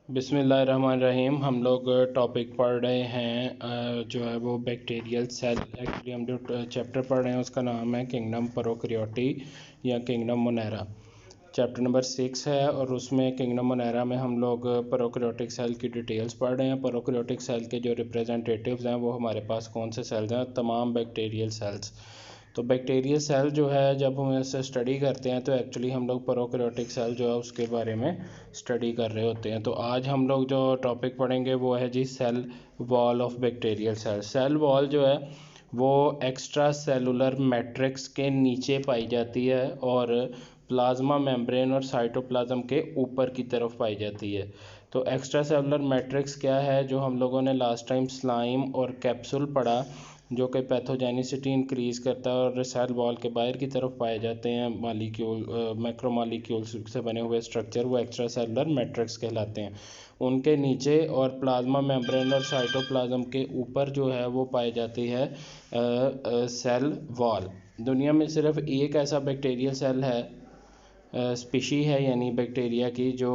बिस्मिल्लाहिर्रहमानिर्रहीम। हम लोग टॉपिक पढ़ रहे हैं जो है वो बैक्टीरियल सेल। एक्चुअली हम जो चैप्टर पढ़ रहे हैं उसका नाम है किंगडम प्रोकैरियोटी या किंगडम मोनेरा। चैप्टर नंबर 6 है और उसमें किंगडम मोनेरा में हम लोग प्रोकैरियोटिक सेल की डिटेल्स पढ़ रहे हैं। प्रोकैरियोटिक सेल के जो रिप्रेजेंटेटिव्स हैं वो हमारे पास कौन से सेल्स हैं? तमाम बैक्टीरियल सेल्स। तो बैक्टीरियल सेल जो है जब हम इसे स्टडी करते हैं तो एक्चुअली हम लोग प्रोकैरियोटिक सेल जो है उसके बारे में स्टडी कर रहे होते हैं। तो आज हम लोग जो टॉपिक पढ़ेंगे वो है जी cell wall of bacterial cell. Cell wall जो है वो एक्स्ट्रा सेलुलर मैट्रिक्स के नीचे पाई जाती है और प्लाज्मा मेम्ब्रेन और साइटोप्लाज्म के ऊपर की तरफ पाई जाती है। तो एक्स्ट्रा सेलुलर मैट्रिक्स क्या है? जो हम लोगों ने लास्ट टाइम स्लाइम और कैप्सूल पढ़ा जो कि पैथोजेनिसिटी इंक्रीज़ करता है और सेल वॉल के बाहर की तरफ पाए जाते हैं मालिक्यूल मैक्रोमालिक्यूल्स से बने हुए स्ट्रक्चर, वो एक्स्ट्रा सेलुलर मैट्रिक्स कहलाते हैं। उनके नीचे और प्लाज्मा मेम्ब्रेन और साइटोप्लाज्म के ऊपर जो है वो पाई जाती है सेल वॉल। दुनिया में सिर्फ एक ऐसा बैक्टीरियल सेल है स्पीशी है यानी बैक्टीरिया की जो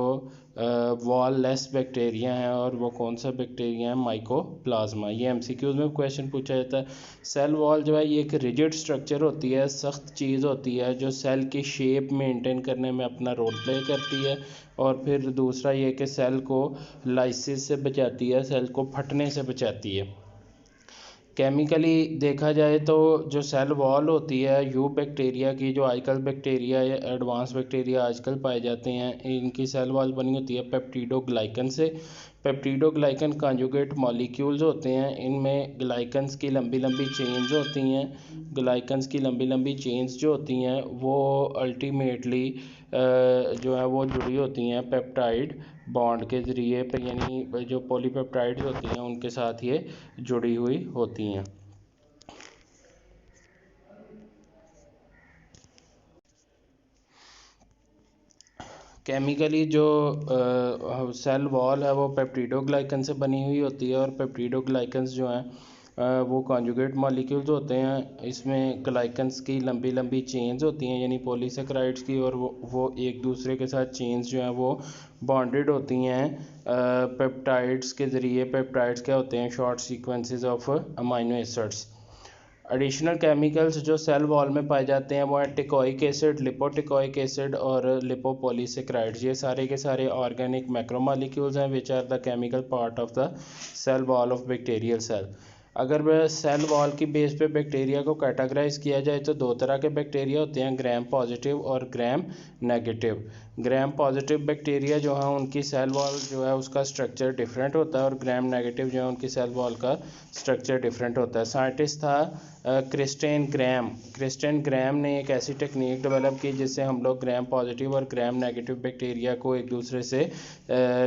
वॉल लेस बैक्टीरिया हैं, और वो कौन सा बैक्टीरिया है? माइकोप्लाज्मा। ये एमसीक्यूज में क्वेश्चन पूछा जाता है। सेल वॉल जो है ये एक रिजिड स्ट्रक्चर होती है, सख्त चीज़ होती है जो सेल की शेप मेंटेन करने में अपना रोल प्ले करती है। और फिर दूसरा ये कि सेल को लाइसिस से बचाती है, सेल को फटने से बचाती है। केमिकली देखा जाए तो जो सेल वॉल होती है यू बैक्टीरिया की, जो आजकल बैक्टीरिया या एडवांस बैक्टीरिया आजकल पाए जाते हैं, इनकी सेल वॉल बनी होती है पेप्टिडोग्लाइकन से। पेप्टिडोग्लाइकन कॉन्जुगेट मॉलिक्यूल्स होते हैं, इनमें ग्लाइकन्स की लंबी लंबी चेन्स होती हैं। ग्लाइकन्स की लंबी लंबी चेन्स जो होती हैं वो अल्टीमेटली जो है वो जुड़ी होती हैं पेप्टाइड बॉन्ड के ज़रिए पे, यानी जो पॉलीपेप्टाइड्स होती हैं उनके साथ ये जुड़ी हुई होती हैं। केमिकली जो सेल वॉल है वो पेप्टिडोग्लाइकन से बनी हुई होती है, और पेप्टिडोग्लाइकन्स जो हैं वो कॉन्जुगेट मॉलिक्यूल्स होते हैं। इसमें ग्लाइकन्स की लंबी लंबी चेन्स होती हैं यानी पॉलीसेकेराइड्स की, और वो एक दूसरे के साथ चेन्स जो हैं वो बॉन्डेड होती हैं पेप्टाइड्स के ज़रिए। पेप्टाइड्स क्या होते हैं? Short sequences of amino acids. Additional chemicals जो सेल वॉल में पाए जाते हैं वो है टिकोइक एसिड, लिपोटिकोइक एसिड और लिपोपॉलीसेकेराइड्स। ये सारे के सारे ऑर्गेनिक मैक्रोमॉलिक्यूल्स हैं which are the chemical part of the cell wall of bacterial cell. अगर वह सेल वॉल की बेस पे बैक्टीरिया को कैटेगराइज किया जाए तो दो तरह के बैक्टीरिया होते हैं, ग्राम पॉजिटिव और gram negative. Gram positive bacteria जो है उनकी सेल वॉल जो है उसका स्ट्रक्चर डिफरेंट होता है, और ग्राम नेगेटिव जो है उनकी सेल वॉल का स्ट्रक्चर डिफरेंट होता है। साइंटिस्ट था क्रिस्टियन ग्राम ने एक ऐसी टेक्निक डेवलप की जिससे हम लोग ग्राम पॉजिटिव और ग्राम नेगेटिव बैक्टीरिया को एक दूसरे से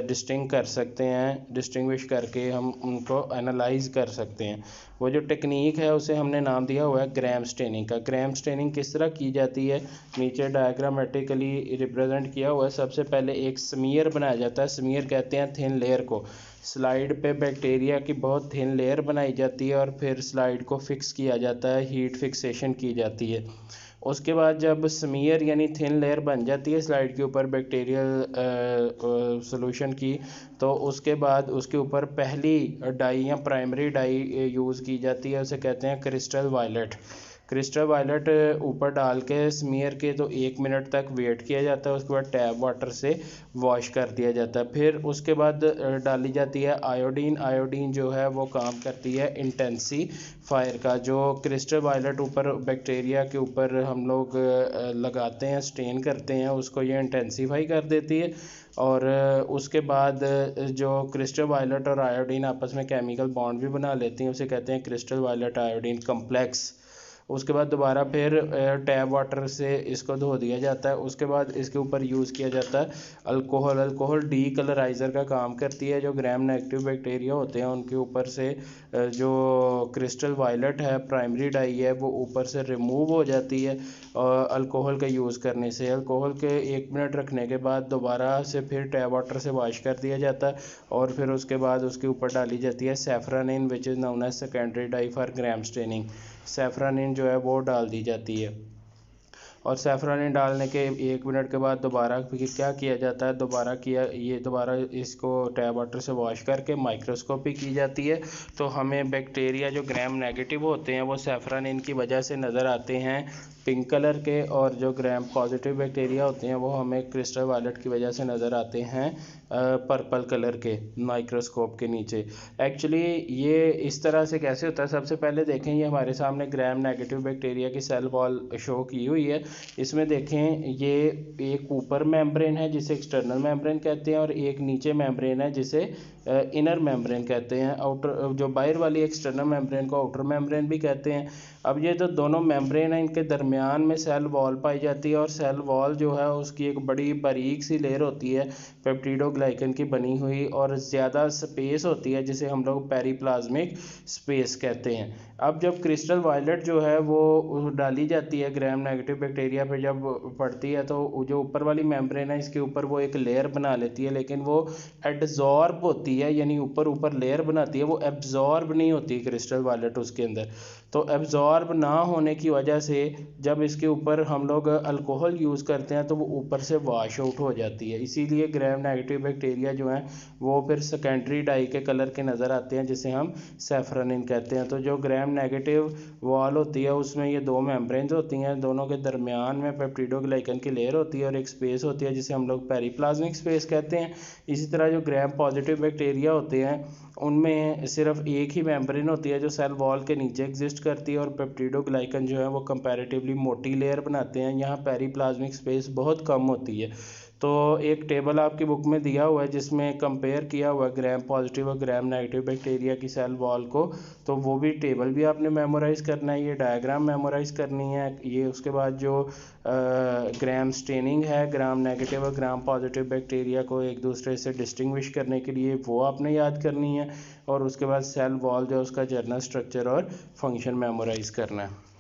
डिस्टिंग कर सकते हैं, डिस्टिंग्विश करके हम उनको एनालाइज कर सकते हैं। वो जो टेक्निक है उसे हमने नाम दिया हुआ है ग्राम स्टेनिंग का। ग्राम स्टेनिंग किस तरह की जाती है? नीचे डायग्रामेटिकली रिप्रेजेंट किया हुआ है। सबसे पहले एक स्मीयर बनाया जाता है, स्मीयर कहते हैं थिन लेयर को। स्लाइड पे बैक्टीरिया की बहुत थिन लेयर बनाई जाती है और फिर स्लाइड को फिक्स किया जाता है, हीट फिक्सेशन की जाती है। उसके बाद जब स्मीयर यानी थिन लेयर बन जाती है स्लाइड के ऊपर बैक्टीरियल सॉल्यूशन की, तो उसके बाद उसके ऊपर पहली डाई या प्राइमरी डाई यूज़ की जाती है, उसे कहते हैं क्रिस्टल वायलेट। क्रिस्टल वायलेट ऊपर डाल के स्मीयर के तो 1 मिनट तक वेट किया जाता है, उसके बाद टैप वाटर से वॉश कर दिया जाता है। फिर उसके बाद डाली जाती है आयोडीन। आयोडीन जो है वो काम करती है इंटेंसीफायर का। जो क्रिस्टल वायलेट ऊपर बैक्टीरिया के ऊपर हम लोग लगाते हैं, स्टेन करते हैं, उसको ये इंटेंसीफाई कर देती है। और उसके बाद जो क्रिस्टल वायलेट और आयोडीन आपस में केमिकल बॉन्ड भी बना लेती हैं, उसे कहते हैं क्रिस्टल वायलेट आयोडीन कम्प्लेक्स। उसके बाद दोबारा फिर टैप वाटर से इसको धो दिया जाता है। उसके बाद इसके ऊपर यूज़ किया जाता है अल्कोहल। अल्कोहल डी कलराइज़र का काम करती है। जो ग्राम नेगेटिव बैक्टीरिया होते हैं उनके ऊपर से जो क्रिस्टल वायलेट है प्राइमरी डाई है वो ऊपर से रिमूव हो जाती है अल्कोहल का यूज़ करने से। अल्कोहल के 1 मिनट रखने के बाद दोबारा से फिर टैप वाटर से वॉश कर दिया जाता है, और फिर उसके बाद उसके ऊपर डाली जाती है safranin which is known as secondary dye for Gram staining. Safranin जो है वो डाल दी जाती है। और सेफ्रॉनिन डालने के 1 मिनट के बाद दोबारा फिर क्या किया जाता है, दोबारा इसको टैप वाटर से वॉश करके माइक्रोस्कोपी की जाती है। तो हमें बैक्टीरिया जो ग्राम नेगेटिव होते हैं वो सेफ्रॉनिन की वजह से नज़र आते हैं पिंक कलर के, और जो ग्राम पॉजिटिव बैक्टीरिया होते हैं वो हमें क्रिस्टल वायलेट की वजह से नज़र आते हैं पर्पल कलर के माइक्रोस्कोप के नीचे। एक्चुअली ये इस तरह से कैसे होता है, सबसे पहले देखें ये हमारे सामने ग्राम नेगेटिव बैक्टीरिया की सेल वॉल शो की हुई है। इसमें देखें ये एक ऊपर मेम्ब्रेन है जिसे एक्सटर्नल मेम्ब्रेन कहते हैं, और एक नीचे मेम्ब्रेन है जिसे इनर मेम्ब्रेन कहते हैं। आउटर जो बाहर वाली एक्सटर्नल मेम्ब्रेन को आउटर मेम्ब्रेन भी कहते हैं। अब ये जो दोनों मेम्ब्रेन हैं इनके दरमियान में सेल वॉल पाई जाती है, और सेल वॉल जो है उसकी एक बड़ी बारीक सी लेयर होती है पेप्टिडोग्लाइकन की बनी हुई, और ज़्यादा स्पेस होती है जिसे हम लोग पेरीप्लाज्मिक स्पेस कहते हैं। अब जब क्रिस्टल वायलेट जो है वो डाली जाती है ग्राम नेगेटिव बैक्टीरिया पे जब पड़ती है, तो जो ऊपर वाली मेम्ब्रेन है इसके ऊपर वो एक लेयर बना लेती है, लेकिन वो एडजॉर्ब होती है, यानी ऊपर ऊपर लेयर बनाती है, वो एब्जॉर्ब नहीं होती क्रिस्टल वायलेट उसके अंदर। तो एब्जॉर्ब ना होने की वजह से जब इसके ऊपर हम लोग अल्कोहल यूज़ करते हैं तो वो ऊपर से वॉश आउट हो जाती है। इसीलिए ग्राम नेगेटिव बैक्टीरिया जो हैं वो फिर सेकेंडरी डाई के कलर के नज़र आते हैं जिसे हम सेफ्रॉनिन कहते हैं। तो जो ग्राम नेगेटिव वॉल होती है उसमें ये दो मेम्ब्रेन्स होती हैं, दोनों के दरमियान में पेप्टिडोग्लाइकन की लेयर होती है और एक स्पेस होती है जिसे हम लोग पेरीप्लाज्मिक स्पेस कहते हैं। इसी तरह जो ग्राम पॉजिटिव बैक्टीरिया होते हैं उनमें सिर्फ एक ही मेम्ब्रेन होती है जो सेल वॉल के नीचे एग्जिस्ट करती है, और पेप्टिडोग्लाइकन जो है वो कंपैरेटिवली मोटी लेयर बनाते हैं। यहाँ पेरीप्लाज्मिक स्पेस बहुत कम होती है। तो एक टेबल आपकी बुक में दिया हुआ है जिसमें कंपेयर किया हुआ है ग्राम पॉजिटिव और ग्राम नेगेटिव बैक्टीरिया की सेल वॉल को, तो वो भी टेबल भी आपने मेमोराइज़ करना है, ये डायग्राम मेमोराइज़ करनी है। ये उसके बाद जो ग्राम स्टेनिंग है ग्राम नेगेटिव और ग्राम पॉजिटिव बैक्टीरिया को एक दूसरे से डिस्टिंग्विश करने के लिए वो आपने याद करनी है, और उसके बाद सेल वॉल जो उसका जर्नल स्ट्रक्चर और फंक्शन मेमोराइज़ करना है।